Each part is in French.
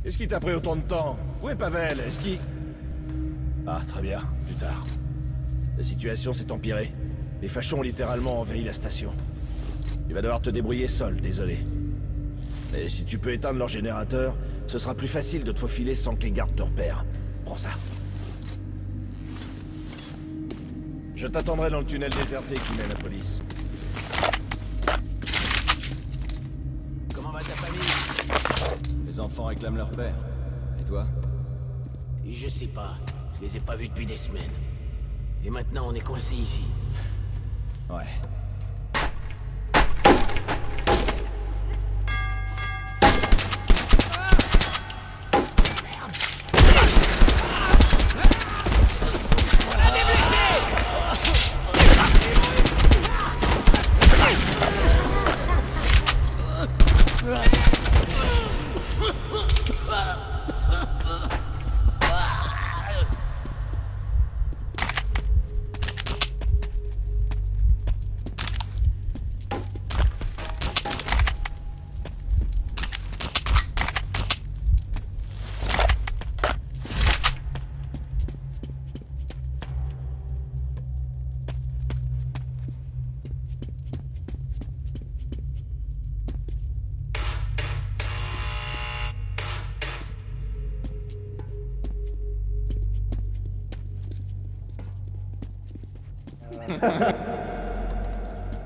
Qu'est-ce qui t'a pris autant de temps? Où est Pavel? Est-ce qu'il... Ah, très bien. Plus tard. La situation s'est empirée. Les fachos ont littéralement envahi la station. Tu vas devoir te débrouiller seul, désolé. Mais si tu peux éteindre leur générateur, ce sera plus facile de te faufiler sans que les gardes te repèrent. Prends ça. Je t'attendrai dans le tunnel déserté qui mène à la police. Comment va ta famille? Les enfants réclament leur père. Et toi? Je sais pas. Je les ai pas vus depuis des semaines. Et maintenant, on est coincés ici. Ouais.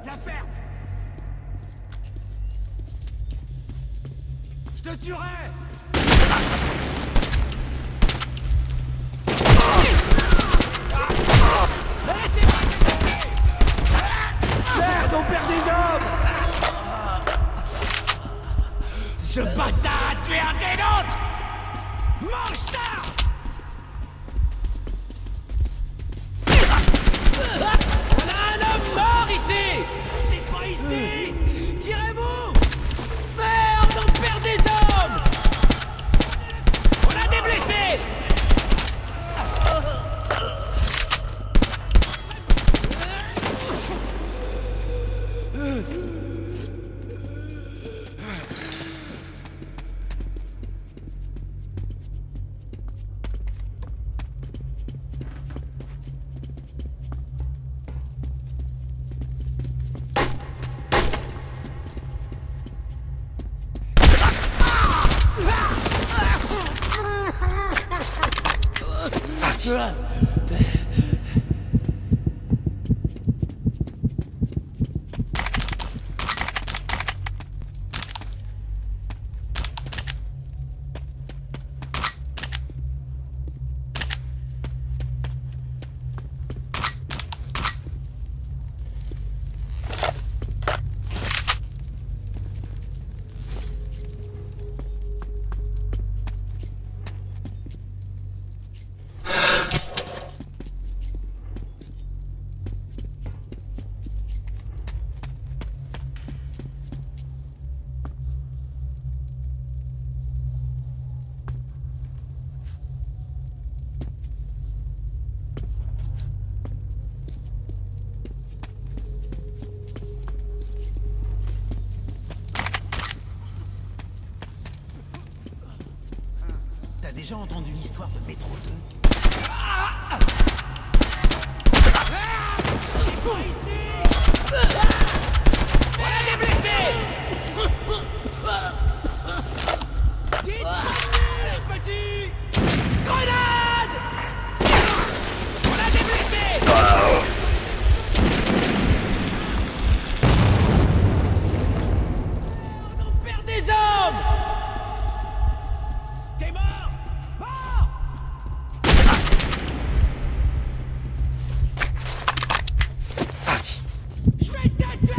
La ferme! Je te tuerai! Merde, on perd des hommes! Ce bâtard a tué un des nôtres! Mange ça! On a un homme mort ici! C'est pas ici! Tirez-vous! Merde, on perd des hommes! On a des blessés! T'as déjà entendu l'histoire de Métro 2? C'est pas ici! On a des blessés! Dites-moi, petit! Grenade! On a des blessés! On perd des hommes! T'es mort! Mort! Je vais te tuer!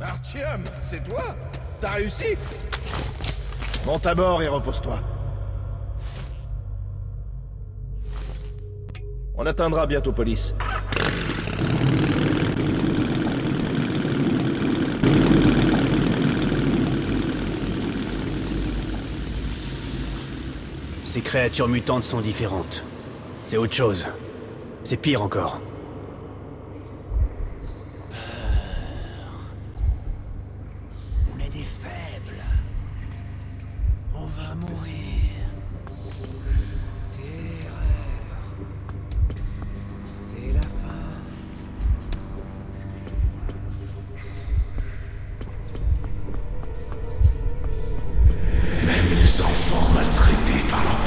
Artyom, c'est toi? T'as réussi? Monte à bord et repose-toi. On atteindra bientôt police. Ces créatures mutantes sont différentes. C'est autre chose. C'est pire encore. On est des faibles. On va mourir. Terreur. C'est la fin. Même les enfants maltraités par leurs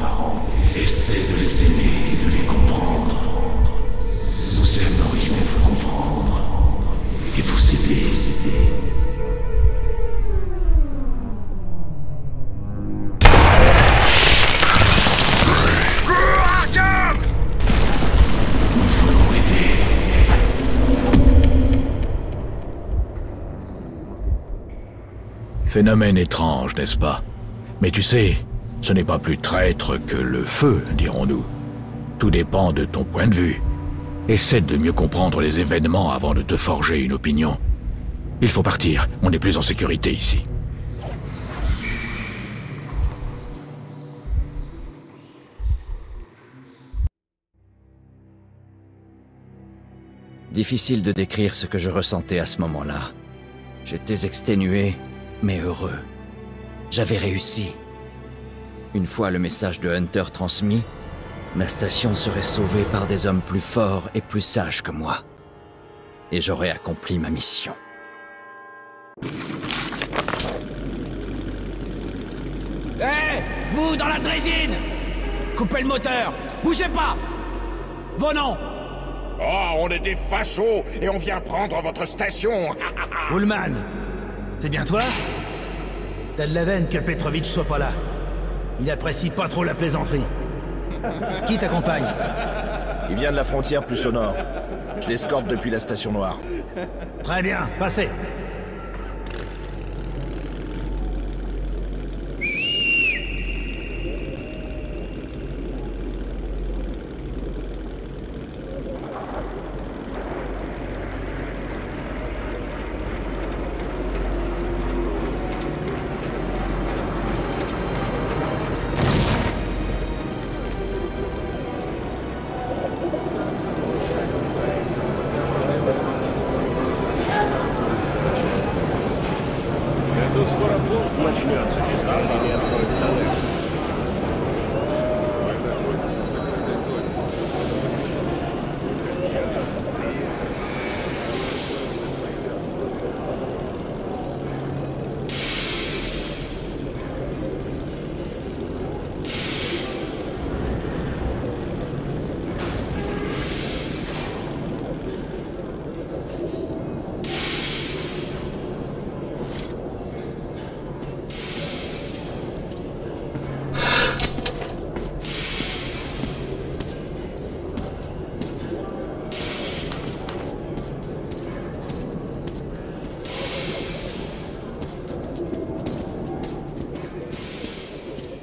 parents essaient de les aimer et de les comprendre. Nous aimerions vous comprendre et vous aider. Nous voulons aider. Phénomène étrange, n'est-ce pas? Mais tu sais, ce n'est pas plus traître que le feu, dirons-nous. Tout dépend de ton point de vue. Essaie de mieux comprendre les événements avant de te forger une opinion. Il faut partir, on n'est plus en sécurité ici. Difficile de décrire ce que je ressentais à ce moment-là. J'étais exténué, mais heureux. J'avais réussi. Une fois le message de Hunter transmis, ma station serait sauvée par des hommes plus forts et plus sages que moi. Et j'aurais accompli ma mission. Hé, vous dans la drésine! Coupez le moteur! Bougez pas! Vos noms! Oh, on est des fachos et on vient prendre votre station. Ullman, c'est bien toi? T'as de la veine que Petrovitch soit pas là. Il apprécie pas trop la plaisanterie. Qui t'accompagne? Il vient de la frontière plus au nord. Je l'escorte depuis la station noire. Très bien, passez.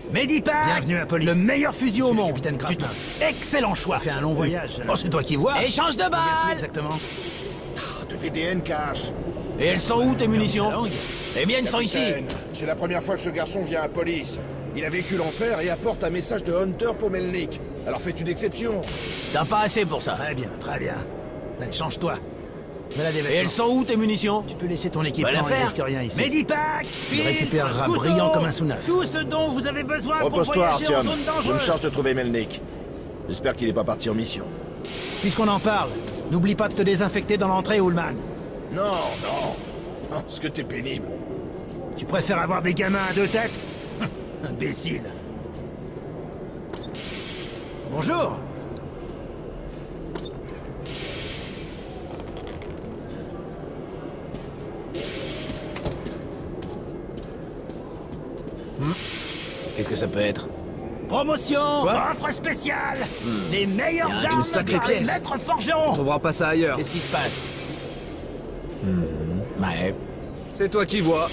Medipack! Bienvenue à Police. Le meilleur fusil au monde. Capitaine Krasnov. Excellent choix. Fait un long voyage. Oh, c'est toi qui vois. Échange de Combien tu es balles! exactement? De VDN cache. Et elles sont où tes munitions? Les miennes sont ici. Capitaine, c'est la première fois que ce garçon vient à police. Il a vécu l'enfer et apporte un message de Hunter pour Melnick. Alors fais une exception. T'as pas assez pour ça. Très bien, très bien. Allez, change-toi. Voilà des Et vêtements. elles sont où tes munitions? Tu peux laisser ton équipement, Bonne il affaire. risque rien ici. Medipack, Il récupérera brillant comme un sous-neuf. Tout ce dont vous avez besoin pour Repose-toi, voyager en Artyom. zone Je me dangereuse. charge de trouver Melnick. J'espère qu'il est pas parti en mission. Puisqu'on en parle, n'oublie pas de te désinfecter dans l'entrée, Ullman. Non, non. Oh, ce que t'es pénible. Tu préfères avoir des gamins à deux têtes? Imbécile. Bonjour. Qu'est-ce que ça peut être? Promotion, Quoi? offre spéciale. Les meilleures Y a une armes sacrée par les pièce. maîtres forgerons. On trouvera pas ça ailleurs. Qu'est-ce qui se passe? Ouais. C'est toi qui vois.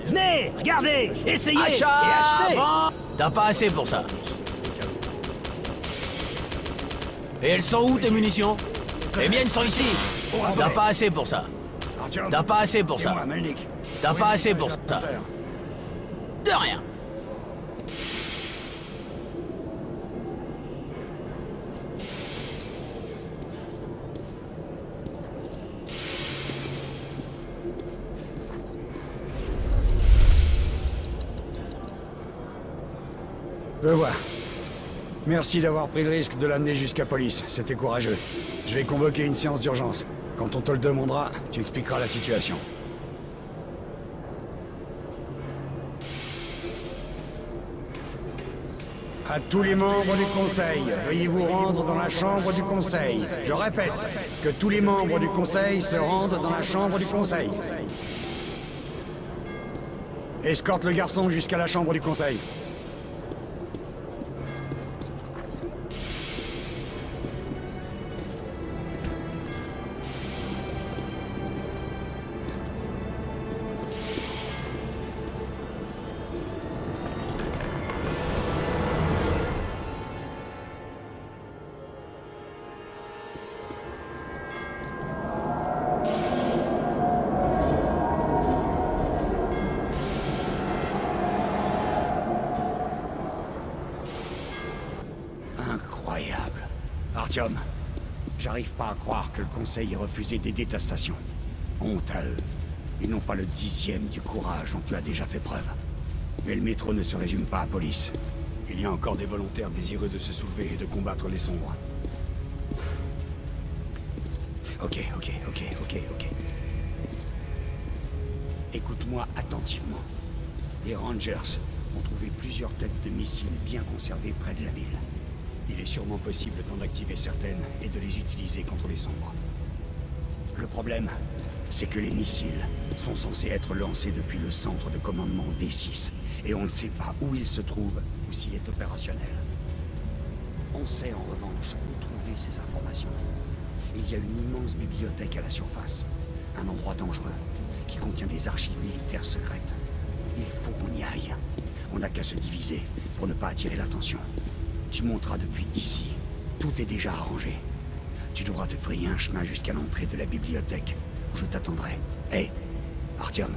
Venez, regardez, essayez Achat, et achetez. vente. T'as pas assez pour ça. Et elles sont où tes munitions? Les miennes sont ici. T'as pas assez pour ça. T'as pas assez pour ça. T'as pas assez pour ça. De rien. Je vois. Merci d'avoir pris le risque de l'amener jusqu'à police. C'était courageux. Je vais convoquer une séance d'urgence. Quand on te le demandera, tu expliqueras la situation. À tous les membres du Conseil, veuillez vous rendre dans la chambre du Conseil. Je répète, que tous les membres du Conseil se rendent dans la chambre du Conseil. Escorte le garçon jusqu'à la chambre du Conseil. Incroyable. Artyom, j'arrive pas à croire que le Conseil ait refusé d'aider ta station. Honte à eux. Ils n'ont pas le 10e du courage dont tu as déjà fait preuve. Mais le métro ne se résume pas à police. Il y a encore des volontaires désireux de se soulever et de combattre les sombres. Ok. Écoute-moi attentivement. Les Rangers ont trouvé plusieurs têtes de missiles bien conservées près de la ville. Il est sûrement possible d'en activer certaines et de les utiliser contre les sombres. Le problème, c'est que les missiles sont censés être lancés depuis le centre de commandement D6, et on ne sait pas où il se trouve ou s'il est opérationnel. On sait en revanche où trouver ces informations. Il y a une immense bibliothèque à la surface, un endroit dangereux, qui contient des archives militaires secrètes. Il faut qu'on y aille. On n'a qu'à se diviser pour ne pas attirer l'attention. Tu monteras depuis ici. Tout est déjà arrangé. Tu devras te frayer un chemin jusqu'à l'entrée de la bibliothèque, où je t'attendrai. Hé, Artyom,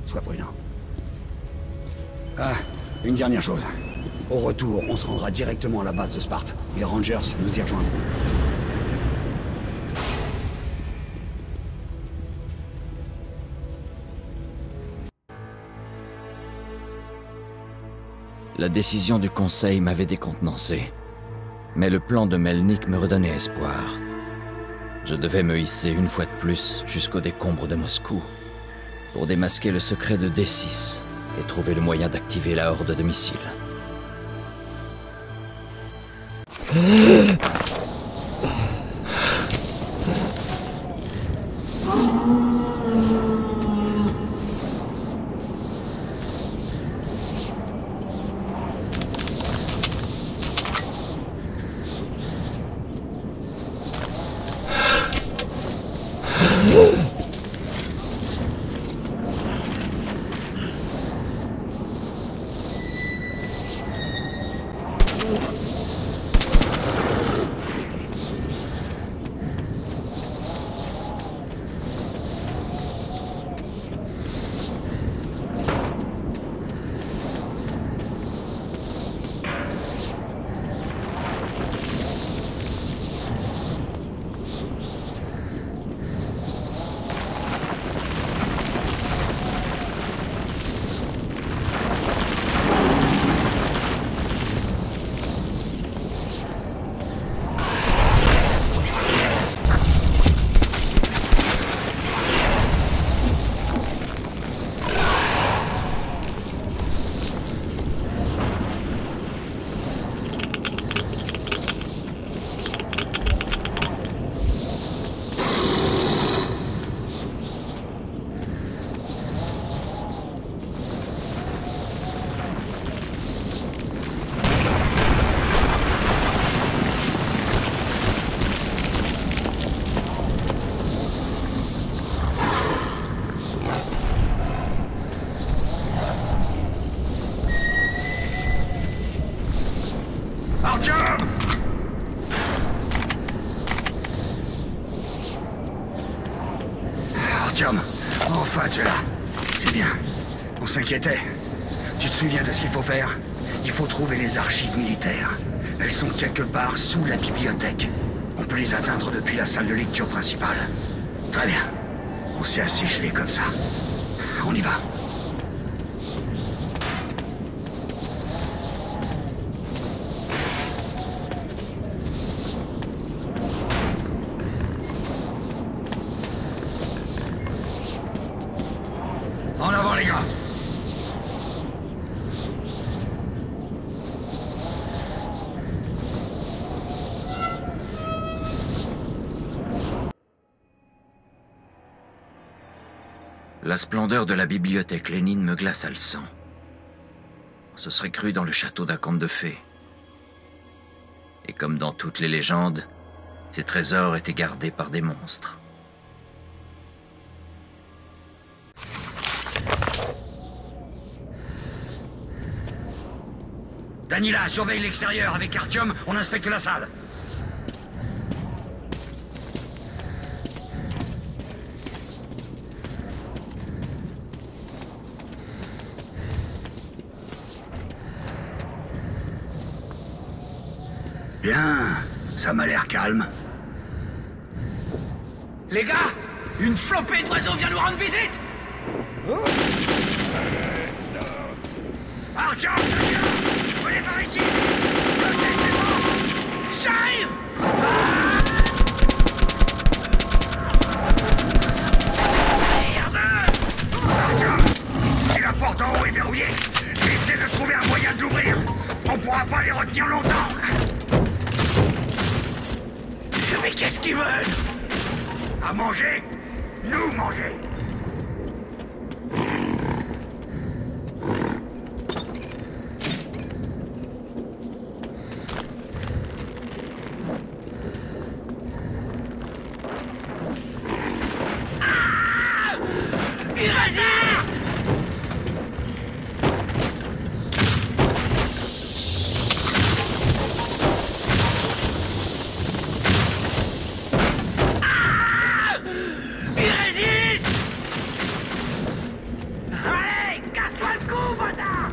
sois prudent. Ah, une dernière chose. Au retour, on se rendra directement à la base de Sparte. Les Rangers nous y rejoindront. La décision du Conseil m'avait décontenancé. Mais le plan de Melnick me redonnait espoir. Je devais me hisser une fois de plus jusqu'au décombre de Moscou pour démasquer le secret de D6 et trouver le moyen d'activer la horde de missiles. Artyom! Artyom, enfin tu es là. C'est bien. On s'inquiétait. Tu te souviens de ce qu'il faut faire? Il faut trouver les archives militaires. Elles sont quelque part sous la bibliothèque. On peut les atteindre depuis la salle de lecture principale. Très bien. On s'est assez gelé comme ça. On y va. En avant les gars. La splendeur de la bibliothèque Lénine me glaça le sang. On se serait cru dans le château d'un conte de fées. Et comme dans toutes les légendes, ces trésors étaient gardés par des monstres. Danila, surveille l'extérieur. Avec Artyom, on inspecte la salle. Bien, ça m'a l'air calme. Les gars, une flopée d'oiseaux vient nous rendre visite. Artyom, on est par ici. J'arrive. Artyom, si la porte en haut est verrouillée, essaie de trouver un moyen de l'ouvrir. On pourra pas les retenir longtemps. Mais qu'est-ce qu'ils veulent? À manger, nous manger. Ils résistent. Ils résistent. Allez, casse-toi le cou, bâtard.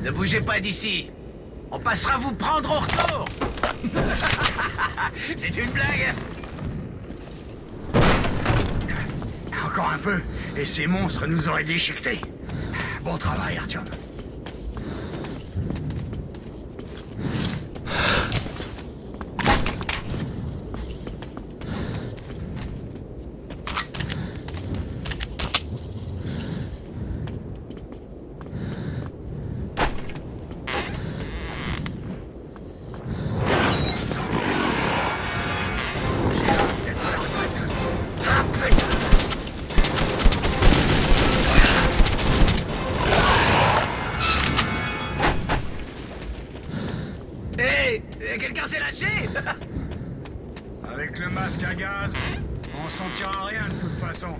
Ne bougez pas d'ici. On passera vous prendre au retour. C'est une blague. Encore un peu, et ces monstres nous auraient déchiquetés. Bon travail, Artyom. Hé, quelqu'un s'est lâché. Avec le masque à gaz, on sentira rien de toute façon.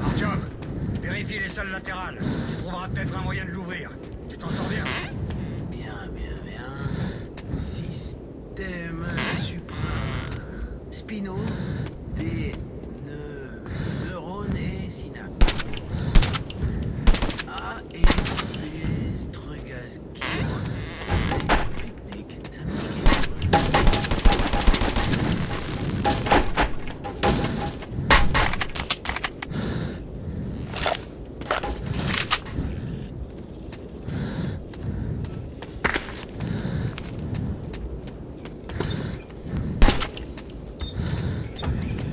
Artyom, vérifie les salles latérales. Tu trouveras peut-être un moyen de l'ouvrir. Tu t'en sors bien. Bien. Système suprême. spinaux, des neurones et synapses. A et B, Strugaski, pique-nique, ça me dit quelque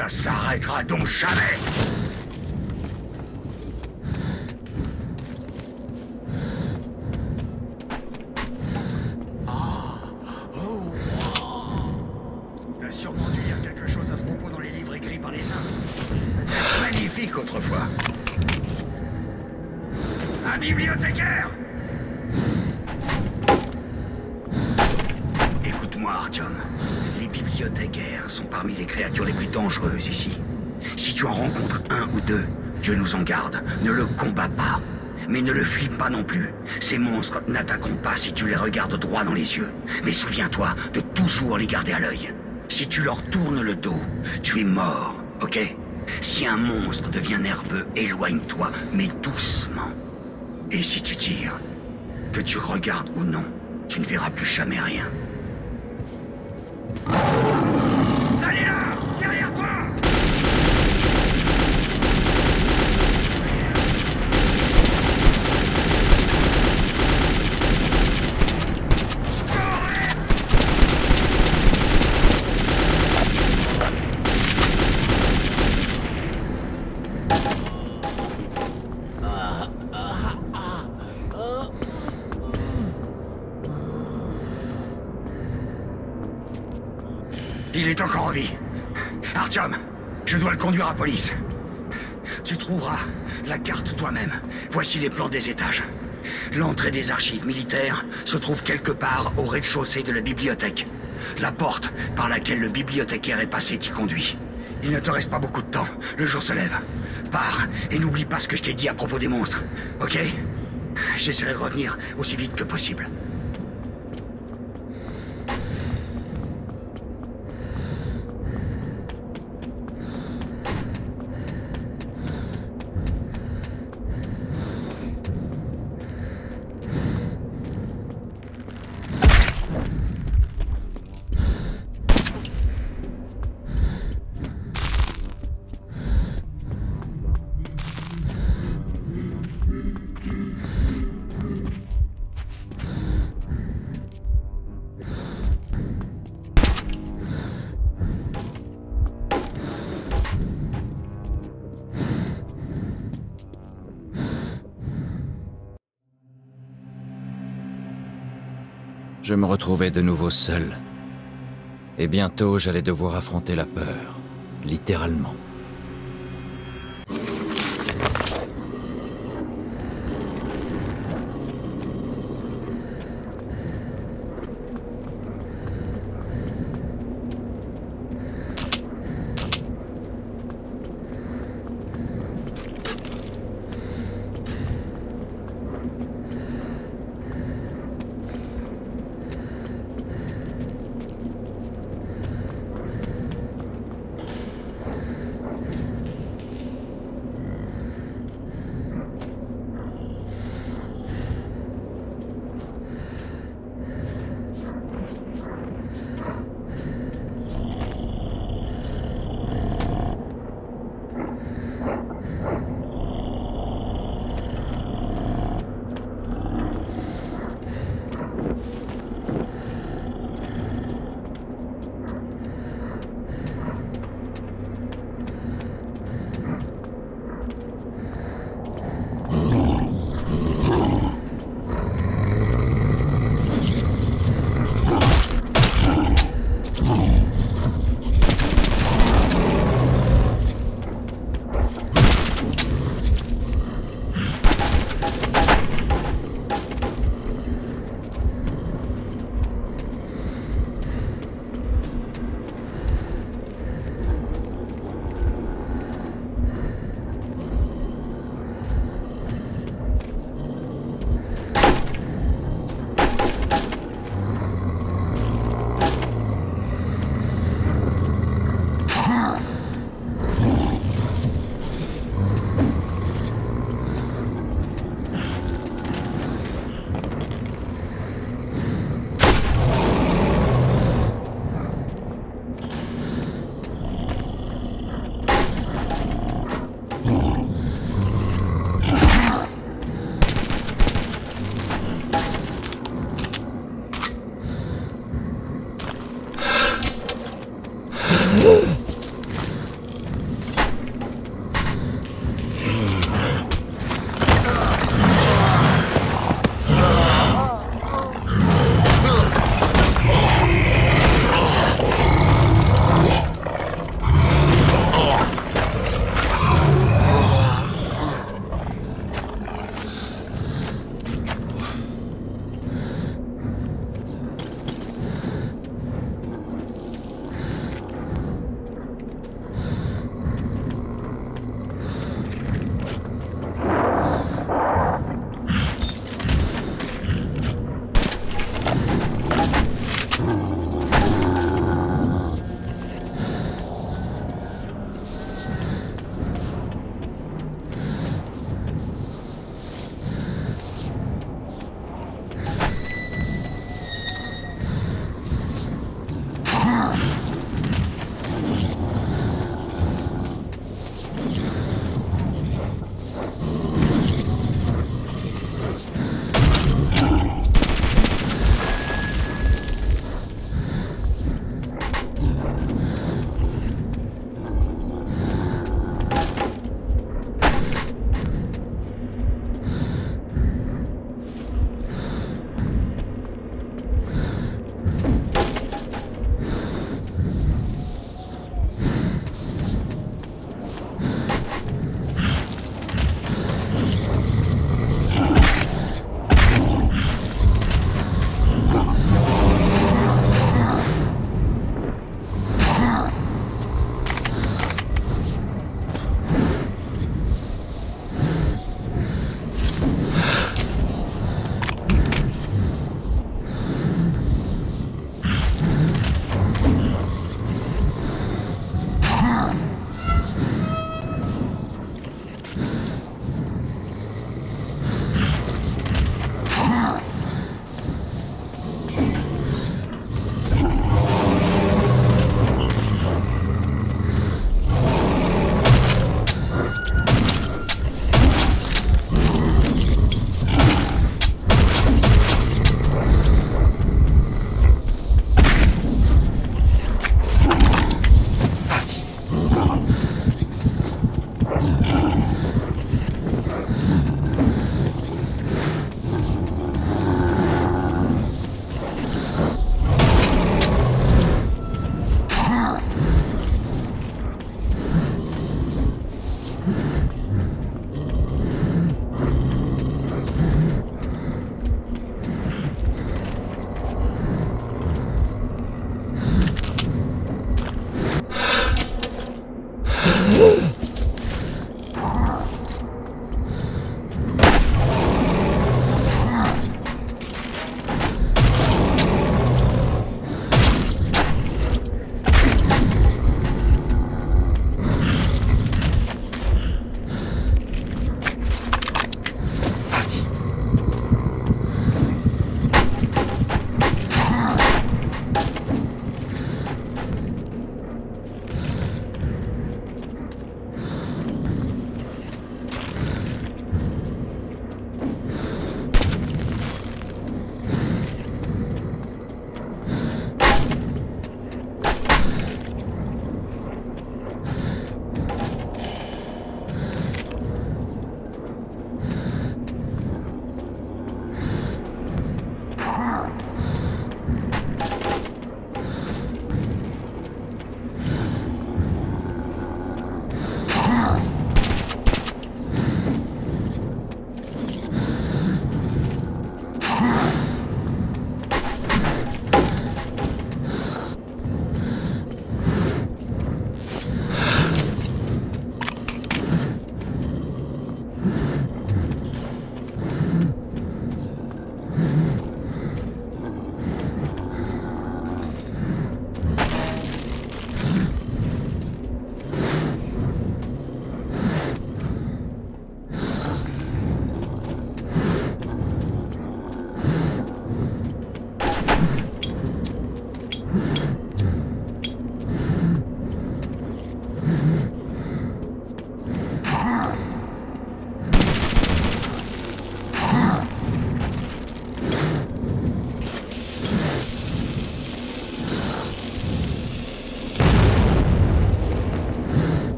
Ça s'arrêtera donc jamais. T'as sûrement dû lire quelque chose à ce propos dans les livres écrits par les saints. C'était magnifique autrefois. Un bibliothécaire! Écoute-moi, Artyom. Les bibliothécaires sont parmi les créatures les plus dangereuses ici. Si tu en rencontres un ou deux, Dieu nous en garde, ne le combats pas. Mais ne le fuis pas non plus. Ces monstres n'attaqueront pas si tu les regardes droit dans les yeux. Mais souviens-toi de toujours les garder à l'œil. Si tu leur tournes le dos, tu es mort, ok? Si un monstre devient nerveux, éloigne-toi, mais doucement. Et si tu tires, que tu regardes ou non, tu ne verras plus jamais rien. Allez là! Derrière toi! Il est encore en vie. Artyom, je dois le conduire à police. Tu trouveras la carte toi-même. Voici les plans des étages. L'entrée des archives militaires se trouve quelque part au rez-de-chaussée de la bibliothèque. La porte par laquelle le bibliothécaire est passé t'y conduit. Il ne te reste pas beaucoup de temps. Le jour se lève. Pars et n'oublie pas ce que je t'ai dit à propos des monstres. Ok? J'essaierai de revenir aussi vite que possible. Je me retrouvais de nouveau seul. Et bientôt, j'allais devoir affronter la peur, littéralement.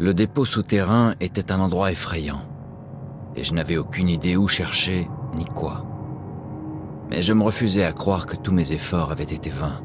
Le dépôt souterrain était un endroit effrayant, et je n'avais aucune idée où chercher, ni quoi. Mais je me refusais à croire que tous mes efforts avaient été vains.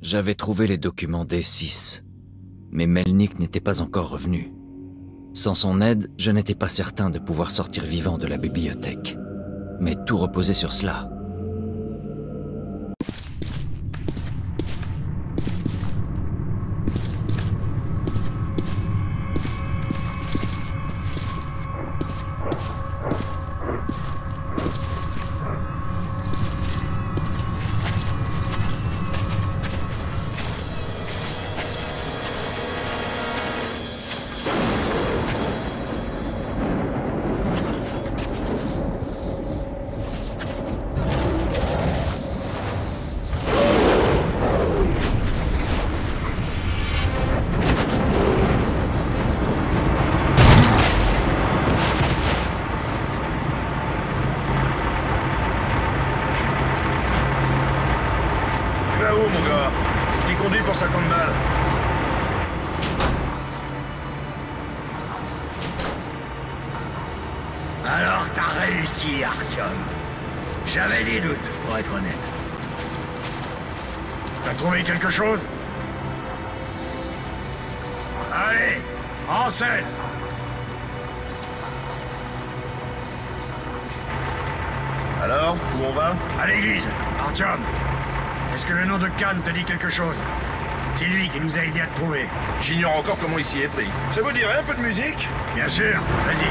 J'avais trouvé les documents D6, mais Melnick n'était pas encore revenu. Sans son aide, je n'étais pas certain de pouvoir sortir vivant de la bibliothèque. Mais tout reposait sur cela. Là-haut, mon gars. Je t'y conduis pour 50 balles. Alors t'as réussi, Artyom. J'avais des doutes, pour être honnête. T'as trouvé quelque chose? Allez, en scène! Alors, où on va? À l'église, Artyom. Est-ce que le nom de Khan te dit quelque chose? C'est lui qui nous a aidés à te trouver. J'ignore encore comment il s'y est pris. Ça vous dirait un peu de musique? Bien sûr, vas-y.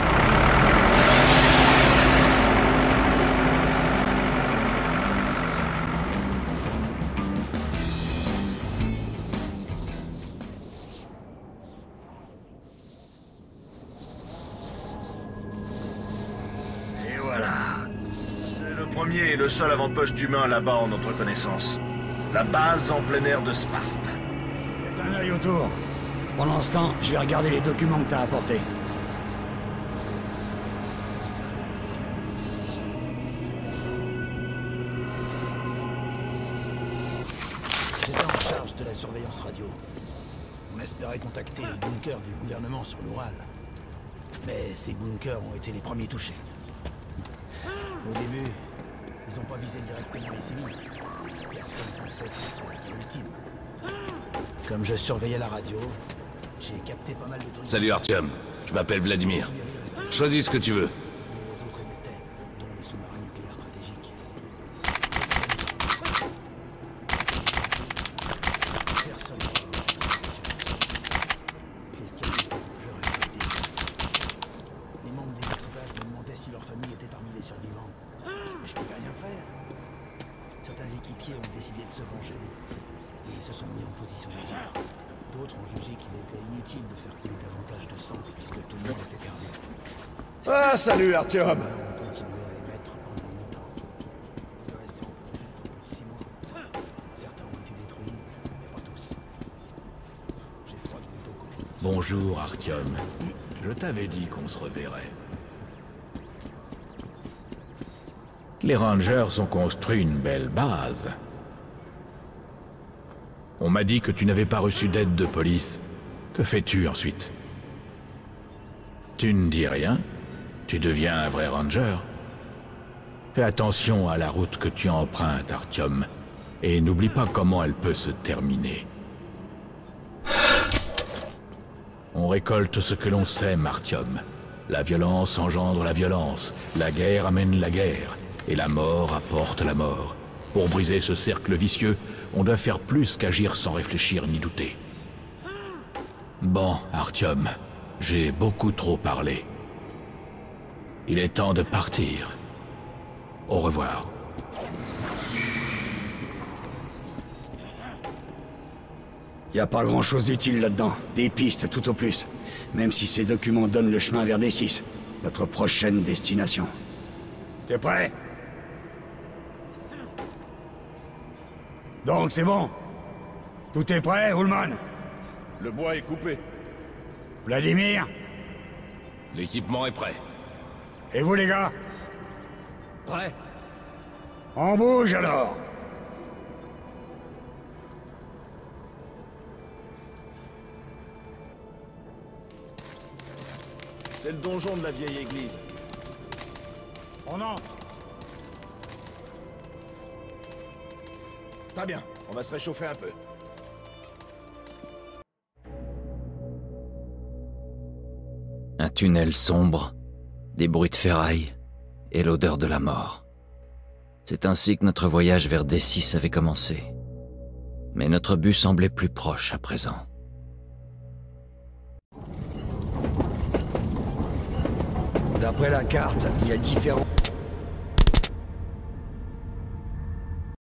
Et voilà. C'est le premier et le seul avant-poste humain là-bas en notre connaissance. La base en plein air de Sparte. Faites un œil autour. Pendant ce temps, je vais regarder les documents que t'as apportés. J'étais en charge de la surveillance radio. On espérait contacter les bunkers du gouvernement sur l'Oural. Mais ces bunkers ont été les premiers touchés. Au début, ils n'ont pas visé directement les civils. Personne ne pensait que ce serait la guerre ultime. Comme je surveillais la radio, j'ai capté pas mal de trucs. Salut Artyom, je m'appelle Vladimir. Choisis ce que tu veux. Les autres émettaient, dont les sous-marins nucléaires stratégiques. Personne ne les membres des équipages me demandaient si leur famille était parmi les survivants. Mais je ne pouvais rien faire. Certains équipiers ont décidé de se venger et se sont mis en position de tir. D'autres ont jugé qu'il était inutile de faire couler davantage de sang puisque tout le monde était perdu. Ah, salut Artyom. On continuait à émettre pendant longtemps. Le restant pour 6 mois. Certains ont été détruits, mais pas tous. J'ai froid dans le dos quand je... Bonjour, Artyom. Je t'avais dit qu'on se reverrait. Les Rangers ont construit une belle base. On m'a dit que tu n'avais pas reçu d'aide de police. Que fais-tu ensuite? Tu ne dis rien? Tu deviens un vrai Ranger? Fais attention à la route que tu empruntes, Artyom. Et n'oublie pas comment elle peut se terminer. On récolte ce que l'on sème, Artyom. La violence engendre la violence, la guerre amène la guerre, et la mort apporte la mort. Pour briser ce cercle vicieux, on doit faire plus qu'agir sans réfléchir ni douter. Bon, Artyom, j'ai beaucoup trop parlé. Il est temps de partir. Au revoir. Y a pas grand-chose d'utile là-dedans. Des pistes tout au plus. Même si ces documents donnent le chemin vers D6, notre prochaine destination. T'es prêt? Donc c'est bon. Tout est prêt, Ullman? Le bois est coupé. Vladimir? L'équipement est prêt. Et vous les gars? Prêt. On bouge alors. C'est le donjon de la vieille église. On entre. Pas bien, on va se réchauffer un peu. Un tunnel sombre, des bruits de ferraille et l'odeur de la mort. C'est ainsi que notre voyage vers D6 avait commencé. Mais notre but semblait plus proche à présent. D'après la carte, il y a différents...